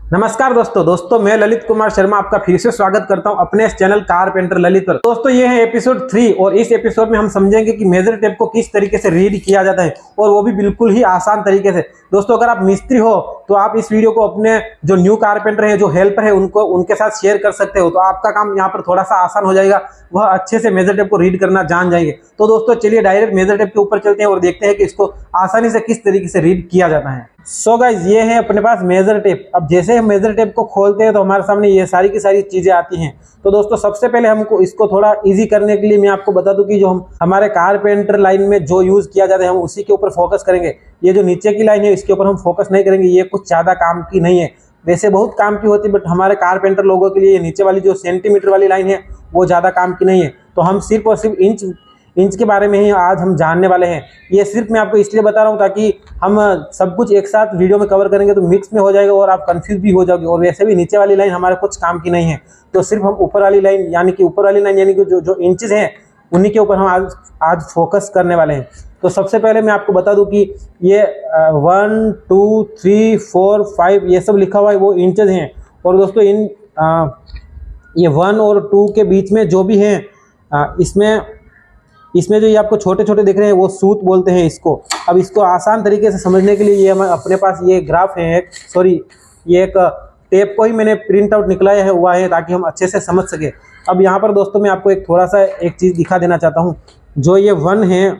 नमस्कार दोस्तों मैं ललित कुमार शर्मा आपका फिर से स्वागत करता हूं अपने इस चैनल कारपेंटर ललित पर। दोस्तों ये है एपिसोड 3 और इस एपिसोड में हम समझेंगे कि मेजर टेप को किस तरीके से रीड किया जाता है और वो भी बिल्कुल ही आसान तरीके से। दोस्तों अगर आप मिस्त्री हो तो आप इस वीडियो को अपने जो न्यू कारपेंटर है, जो हेल्पर है, उनके साथ शेयर कर सकते हो, तो आपका काम यहाँ पर थोड़ा सा आसान हो जाएगा। वह अच्छे से मेजर टेप को रीड करना जान जाएंगे। तो दोस्तों चलिए डायरेक्ट मेजर टेप के ऊपर चलते हैं और देखते हैं कि इसको आसानी से किस तरीके से रीड किया जाता है। सो गाइज ये है अपने पास मेजर टेप। अब जैसे हम मेजर टेप को खोलते हैं तो हमारे सामने ये सारी की सारी चीजें आती हैं। तो दोस्तों सबसे पहले हमको इसको थोड़ा इजी करने के लिए मैं आपको बता दूं कि जो हम हमारे कारपेंटर लाइन में जो यूज किया जाता है हम उसी के ऊपर फोकस करेंगे। ये जो नीचे की लाइन है इसके ऊपर हम फोकस नहीं करेंगे, ये कुछ ज्यादा काम की नहीं है। वैसे बहुत काम की होती है बट हमारे कारपेंटर लोगों के लिए ये नीचे वाली जो सेंटीमीटर वाली लाइन है वो ज्यादा काम की नहीं है। तो हम सिर्फ और सिर्फ इंच के बारे में ही आज हम जानने वाले हैं। ये सिर्फ मैं आपको इसलिए बता रहा हूँ ताकि हम सब कुछ एक साथ वीडियो में कवर करेंगे तो मिक्स में हो जाएगा और आप कंफ्यूज भी हो जाओगे। और वैसे भी नीचे वाली लाइन हमारे कुछ काम की नहीं है, तो सिर्फ हम ऊपर वाली लाइन यानी कि जो इंचेस हैं उन्हीं के ऊपर हम आज फोकस करने वाले हैं। तो सबसे पहले मैं आपको बता दूं कि ये 1 2 3 4 5 ये सब लिखा हुआ है वो इंचेस हैं। और दोस्तों ये 1 और 2 के बीच में जो भी है इसमें जो ये आपको छोटे छोटे दिख रहे हैं वो सूत बोलते हैं इसको। अब इसको आसान तरीके से समझने के लिए ये अपने पास ये ग्राफ है, ये एक टेप को ही मैंने प्रिंट आउट निकलाया हुआ है ताकि हम अच्छे से समझ सके। अब यहाँ पर दोस्तों मैं आपको एक थोड़ा सा एक चीज़ दिखा देना चाहता हूँ। जो ये 1 है,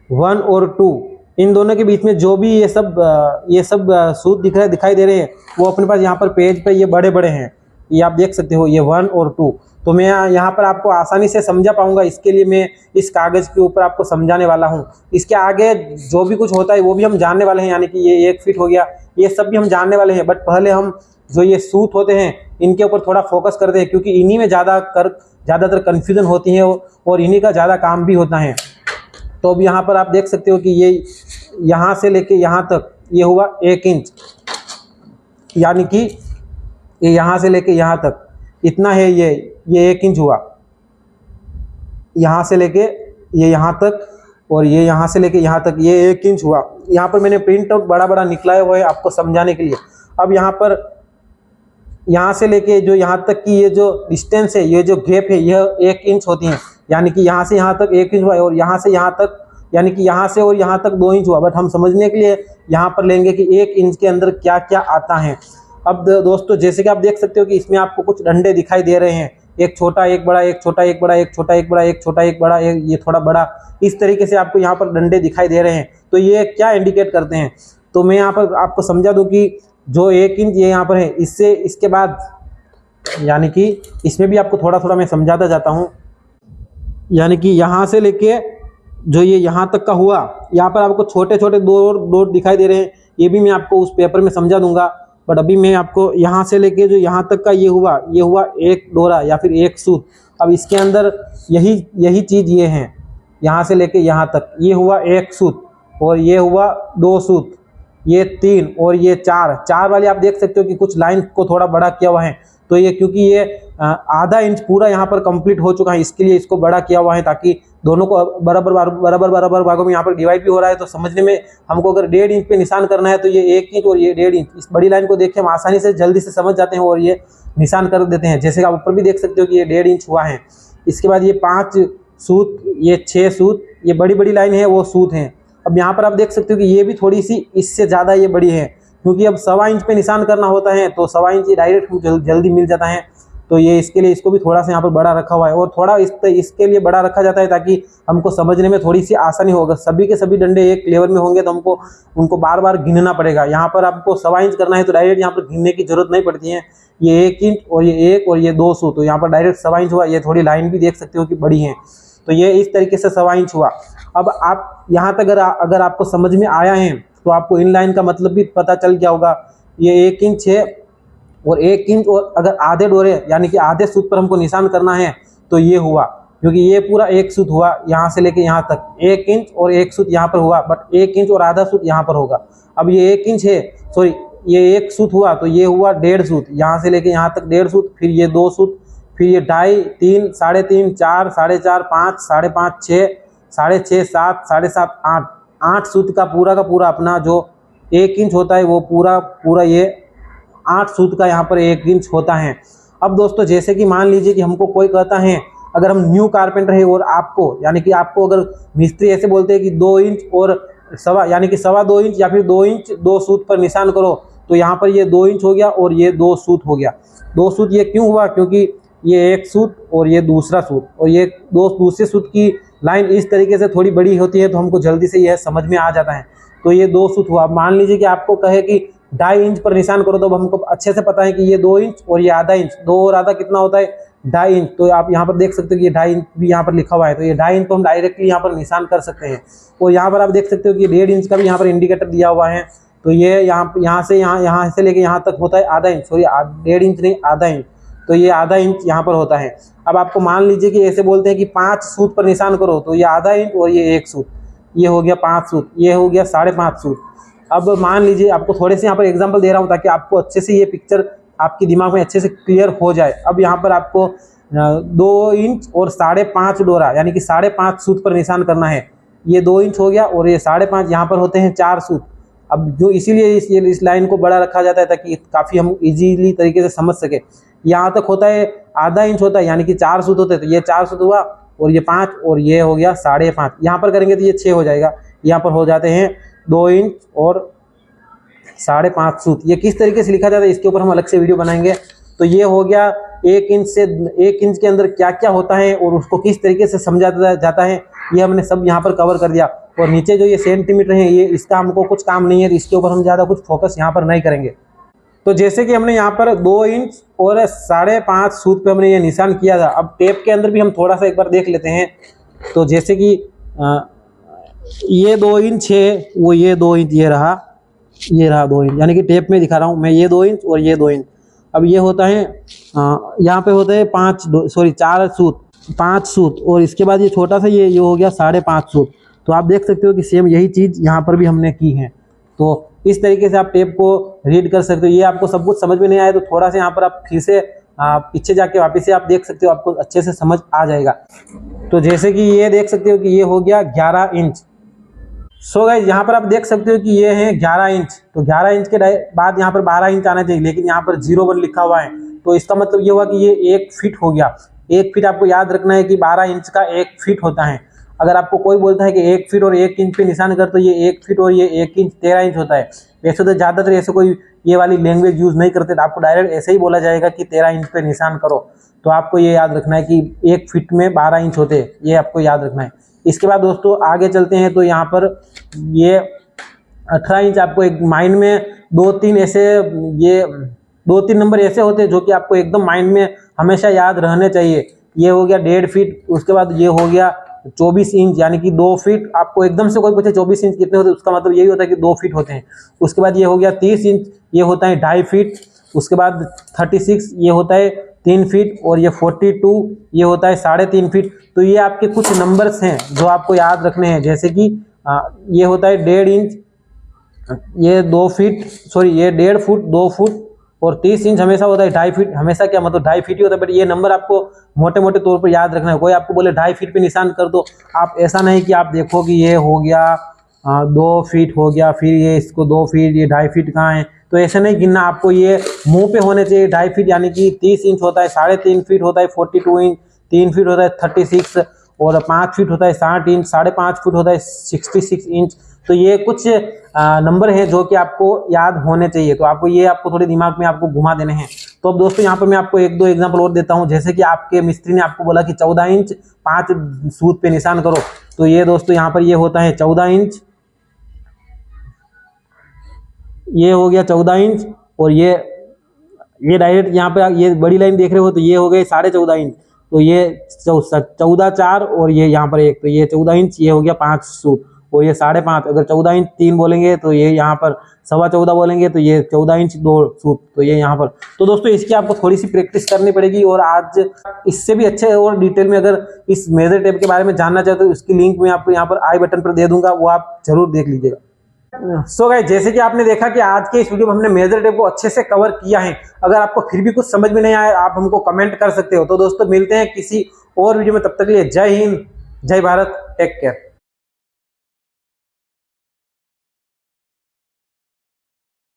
1 और 2 इन दोनों के बीच में जो भी ये सब सूत दिखाई दे रहे हैं वो अपने पास यहाँ पर पेज पे ये बड़े बड़े हैं, ये आप देख सकते हो, ये 1 और 2। तो मैं यहाँ पर आपको आसानी से समझा पाऊंगा इसके लिए मैं इस कागज के ऊपर आपको समझाने वाला हूँ। इसके आगे जो भी कुछ होता है वो भी हम जानने वाले हैं, यानी कि ये 1 फीट हो गया, ये सब भी हम जानने वाले हैं। बट पहले हम जो ये सूत होते हैं इनके ऊपर थोड़ा फोकस करते हैं क्योंकि इन्हीं में ज़्यादातर कन्फ्यूजन होती है और इन्हीं का ज़्यादा काम भी होता है। तो अब यहाँ पर आप देख सकते हो कि ये यहाँ से लेके यहाँ तक ये हुआ 1 इंच, यानी कि ये यहाँ से लेके यहाँ तक इतना है, ये 1 इंच हुआ। यहाँ से लेके ये यहाँ तक और ये यहाँ से लेके यहाँ तक ये 1 इंच हुआ। यहाँ पर मैंने प्रिंट आउट बड़ा बड़ा निकलाया हुआ है आपको समझाने के लिए। अब यहाँ पर यहाँ से लेके जो यहाँ तक की ये जो डिस्टेंस है, ये जो गैप है, यह 1 इंच होती है, यानी कि यहाँ से यहाँ तक 1 इंच हुआ है और यहाँ से यहाँ तक यानी कि यहाँ से और यहाँ तक 2 इंच हुआ। बट हम समझने के लिए यहाँ पर लेंगे कि 1 इंच के अंदर क्या क्या आता है। अब दोस्तों जैसे कि आप देख सकते हो कि इसमें आपको कुछ डंडे दिखाई दे रहे हैं, एक छोटा एक बड़ा, एक छोटा एक बड़ा, एक छोटा एक बड़ा, एक छोटा एक बड़ा, ये थोड़ा बड़ा, इस तरीके से आपको यहाँ पर डंडे दिखाई दे रहे हैं। तो ये क्या इंडिकेट करते हैं, तो मैं यहाँ पर आपको समझा दूं कि जो 1 इंच ये यहाँ पर है, इसके बाद यानी कि इसमें भी आपको थोड़ा थोड़ा मैं समझाता जाता हूँ। यानी कि यहाँ से लेके जो ये यहाँ तक का हुआ, यहाँ पर आपको छोटे छोटे दो दिखाई दे रहे हैं, ये भी मैं आपको उस पेपर में समझा दूंगा। बट अभी मैं आपको यहाँ से लेके जो यहाँ तक का ये हुआ 1 डोरा या फिर 1 सूत। अब इसके अंदर यही चीज़ ये है, यहाँ से लेके यहाँ तक ये हुआ 1 सूत और ये हुआ 2 सूत, ये 3 और ये 4 वाली आप देख सकते हो कि कुछ लाइन को थोड़ा बड़ा किया हुआ है। तो ये क्योंकि ये आधा इंच पूरा यहाँ पर कंप्लीट हो चुका है इसके लिए इसको बड़ा किया हुआ है ताकि दोनों को बराबर भागों में यहाँ पर डिवाइड भी हो रहा है। तो समझने में हमको अगर 1.5 इंच पे निशान करना है तो ये 1 इंच और ये 1.5 इंच, इस बड़ी लाइन को देख के हम आसानी से जल्दी से समझ जाते हैं और ये निशान कर देते हैं। जैसे कि आप ऊपर भी देख सकते हो कि ये 1.5 इंच हुआ है। इसके बाद ये 5 सूत, ये 6 सूत, ये बड़ी लाइन है वो सूत हैं। अब यहाँ पर आप देख सकते हो कि ये भी थोड़ी सी इससे ज़्यादा ये बड़ी है क्योंकि अब 1.25 इंच पे निशान करना होता है तो 1.25 इंच डायरेक्ट जल्दी मिल जाता है। तो ये इसके लिए इसको भी थोड़ा सा यहाँ पर बड़ा रखा हुआ है और थोड़ा इसके लिए बड़ा रखा जाता है ताकि हमको समझने में थोड़ी सी आसानी होगा। सभी के सभी डंडे एक लेवल में होंगे तो हमको उनको बार बार गिनना पड़ेगा। यहाँ पर आपको 1.25 इंच करना है तो डायरेक्ट यहाँ पर गिनने की जरूरत नहीं पड़ती है। ये 1 इंच और ये 1 और ये 2 सूत, तो यहाँ पर डायरेक्ट 1.25 इंच हुआ। ये थोड़ी लाइन भी देख सकते हो कि बड़ी है, तो ये इस तरीके से 1.25 इंच हुआ। अब आप यहाँ तक अगर आपको समझ में आया है तो आपको इन लाइन का मतलब भी पता चल गया होगा। ये 1 इंच है और 1 इंच और अगर आधे डोरे यानी कि आधे सूत पर हमको निशान करना है तो ये हुआ, क्योंकि ये पूरा 1 सूत हुआ यहाँ से लेके यहाँ तक 1 इंच और 1 सूत यहाँ पर हुआ, बट 1 इंच और आधा सूत यहाँ पर होगा। अब ये 1 इंच है, सॉरी ये 1 सूत हुआ तो ये हुआ 1.5 सूत, यहाँ से लेके यहाँ तक 1.5 सूत, फिर ये 2 सूत, फिर ये 2.5, 3, 3.5, 4, 4.5, 5, 5.5, 6, 6.5, 7, 7.5, 8, 8 सूत का पूरा अपना जो 1 इंच होता है वो पूरा ये 8 सूत का यहाँ पर 1 इंच होता है। अब दोस्तों जैसे कि मान लीजिए कि हमको कोई कहता है, अगर हम न्यू कारपेंटर है और आपको यानी कि आपको अगर मिस्त्री ऐसे बोलते हैं कि 2 इंच और यानी कि 2.25 इंच या फिर 2 इंच 2 सूत पर निशान करो, तो यहाँ पर ये 2 इंच हो गया और ये 2 सूत हो गया। 2 सूत ये क्यों हुआ? क्योंकि ये एक सूत और ये दूसरा सूत, और ये दूसरे सूत की लाइन इस तरीके से थोड़ी बड़ी होती है तो हमको जल्दी से यह समझ में आ जाता है। तो ये 2 सूत हुआ। मान लीजिए कि आपको कहे कि 2.5 इंच पर निशान करो, तो हमको अच्छे से पता है कि ये 2 इंच और ये आधा इंच, 2 और आधा कितना होता है 2.5 इंच। तो आप यहाँ पर देख सकते हो कि ये 2.5 इंच भी यहाँ पर लिखा हुआ है, तो ये 2.5 इंच को हम डायरेक्टली यहाँ पर निशान कर सकते हैं। और यहाँ पर आप देख सकते हो कि 1.5 इंच का भी यहाँ पर इंडिकेटर दिया हुआ है, तो ये यहाँ से लेके यहाँ तक होता है आधा इंच, सॉरी 1.5 इंच नहीं आधा इंच, तो ये आधा इंच यहाँ पर होता है। अब आपको मान लीजिए कि ऐसे बोलते हैं कि 5 सूत पर निशान करो, तो ये आधा इंच और ये 1 सूत, ये हो गया 5 सूत, ये हो गया 5.5 सूत। अब मान लीजिए आपको थोड़े से यहाँ पर एग्जांपल दे रहा हूँ ताकि आपको अच्छे से ये पिक्चर आपके दिमाग में अच्छे से क्लियर हो जाए। अब यहाँ पर आपको 2 इंच और 5.5 डोरा यानी कि 5.5 सूत पर निशान करना है। ये 2 इंच हो गया और ये 5.5, यहाँ पर होते हैं 4 सूत। अब जो इसीलिए इस लाइन को बड़ा रखा जाता है ताकि काफ़ी हम इजीली तरीके से समझ सके। यहाँ तक होता है आधा इंच होता है यानी कि 4 सूत होते हैं, तो ये 4 सूत हुआ और ये 5 और ये हो गया 5.5। यहाँ पर करेंगे तो ये 6 हो जाएगा। यहाँ पर हो जाते हैं 2 इंच और 5.5 सूत। ये किस तरीके से लिखा जाता है इसके ऊपर हम अलग से वीडियो बनाएंगे। तो ये हो गया 1 इंच के अंदर क्या क्या होता है और उसको किस तरीके से समझा जाता है, ये हमने सब यहाँ पर कवर कर दिया। और नीचे जो ये सेंटीमीटर है, ये इसका हमको कुछ काम नहीं है, तो इसके ऊपर हम ज़्यादा कुछ फोकस यहाँ पर नहीं करेंगे। तो जैसे कि हमने यहाँ पर 2 इंच और 5.5 सूत पे हमने ये निशान किया था। अब टेप के अंदर भी हम थोड़ा सा एक बार देख लेते हैं। तो जैसे कि ये 2 इंच है, वो ये 2 इंच ये रहा 2 इंच, यानी कि टेप में दिखा रहा हूँ मैं, ये 2 इंच और ये 2 इंच। अब ये होता है यहाँ पे होता है 4 सूत, 5 सूत, और इसके बाद ये छोटा सा ये हो गया 5.5 सूत। तो आप देख सकते हो कि सेम यही चीज़ यहाँ पर भी हमने की है। तो इस तरीके से आप टेप को रीड कर सकते हो। ये आपको सब कुछ समझ में नहीं आया तो थोड़ा सा यहाँ पर आप फिर से पीछे जाके वापस से आप देख सकते हो, आपको अच्छे से समझ आ जाएगा। तो जैसे कि ये देख सकते हो कि ये हो गया 11 इंच। सो गाइस यहाँ पर आप देख सकते हो कि ये है 11 इंच। तो 11 इंच के बाद यहाँ पर 12 इंच आना चाहिए, लेकिन यहाँ पर 0.1 लिखा हुआ है, तो इसका मतलब ये हुआ कि ये 1 फीट हो गया। 1 फीट आपको याद रखना है कि 12 इंच का 1 फीट होता है। अगर आपको कोई बोलता है कि 1 फीट और 1 इंच पे निशान कर, तो ये 1 फीट और ये 1 इंच 13 इंच होता है। वैसे तो ज़्यादातर ऐसे कोई ये वाली लैंग्वेज यूज़ नहीं करते, तो आपको डायरेक्ट ऐसे ही बोला जाएगा कि 13 इंच पे निशान करो। तो आपको ये याद रखना है कि 1 फीट में 12 इंच होते हैं, ये आपको याद रखना है। इसके बाद दोस्तों आगे चलते हैं। तो यहाँ पर ये 18 इंच आपको एक माइंड में 2-3 ऐसे ये 2-3 नंबर ऐसे होते हैं जो कि आपको एकदम माइंड में हमेशा याद रहने चाहिए। ये हो गया 1.5 फीट, उसके बाद ये हो गया 24 इंच यानी कि 2 फीट। आपको एकदम से कोई पूछे 24 इंच कितने होते हैं, उसका मतलब यही होता है कि 2 फीट होते हैं। उसके बाद ये हो गया 30 इंच, ये होता है 2.5 फीट। उसके बाद 36 ये होता है 3 फीट, और ये 42 ये होता है 3.5 फीट। तो ये आपके कुछ नंबर्स हैं जो आपको याद रखने हैं, जैसे कि ये होता है 1.5 इंच, ये 2 फीट, सॉरी ये 1.5 फुट, 2 फुट, और 30 इंच हमेशा होता है 2.5 फीट। हमेशा क्या मतलब 2.5 फीट ही होता है, बट ये नंबर आपको मोटे मोटे तौर पर याद रखना है। कोई आपको बोले 2.5 फीट पे निशान कर दो, आप ऐसा नहीं कि आप देखो कि ये हो गया 2 फीट हो गया, फिर ये इसको 2 फीट, ये 2.5 फीट कहाँ है, तो ऐसा नहीं गिनना। आपको ये मुंह पे होने चाहिए। 2.5 फीट यानी कि 30 इंच होता है, 3.5 फीट होता है 42 इंच, 3 फीट होता है 36, और 5 फीट होता है 60 इंच, 5.5 फीट होता है 66 इंच। तो ये कुछ नंबर हैं जो कि आपको याद होने चाहिए। तो आपको थोड़े दिमाग में आपको घुमा देने हैं। तो अब दोस्तों यहाँ पर मैं आपको 1-2 एग्जांपल और देता हूँ। जैसे कि आपके मिस्त्री ने आपको बोला कि 14 इंच 5 सूत पे निशान करो, तो ये दोस्तों यहाँ पर ये होता है 14 इंच, ये हो गया 14 इंच, और ये डायरेक्ट यहाँ पे ये बड़ी लाइन देख रहे हो, तो ये हो गए 14.5 इंच। तो ये 14 और ये यहाँ पर 1, तो ये 14 इंच, ये हो गया 5 सूत, और ये 5.5। अगर 14 इंच 3 बोलेंगे तो ये यहाँ पर 14.25 बोलेंगे तो ये 14 इंच 2 सूत, तो ये यहाँ पर। तो दोस्तों इसकी आपको थोड़ी सी प्रैक्टिस करनी पड़ेगी। और आज इससे भी अच्छे और डिटेल में अगर इस मेजर टेप के बारे में जानना चाहते हो, उसकी लिंक मैं आपको यहाँ पर आई बटन पर दे दूंगा, वो आप जरूर देख लीजिएगा। सो गाइस जैसे कि आपने देखा कि आज के इस वीडियो में हमने मेजर टेप को अच्छे से कवर किया है। अगर आपको फिर भी कुछ समझ में नहीं आया, आप हमको कमेंट कर सकते हो। तो दोस्तों मिलते हैं किसी और वीडियो में, तब तक के लिए जय हिंद, जय भारत, टेक केयर।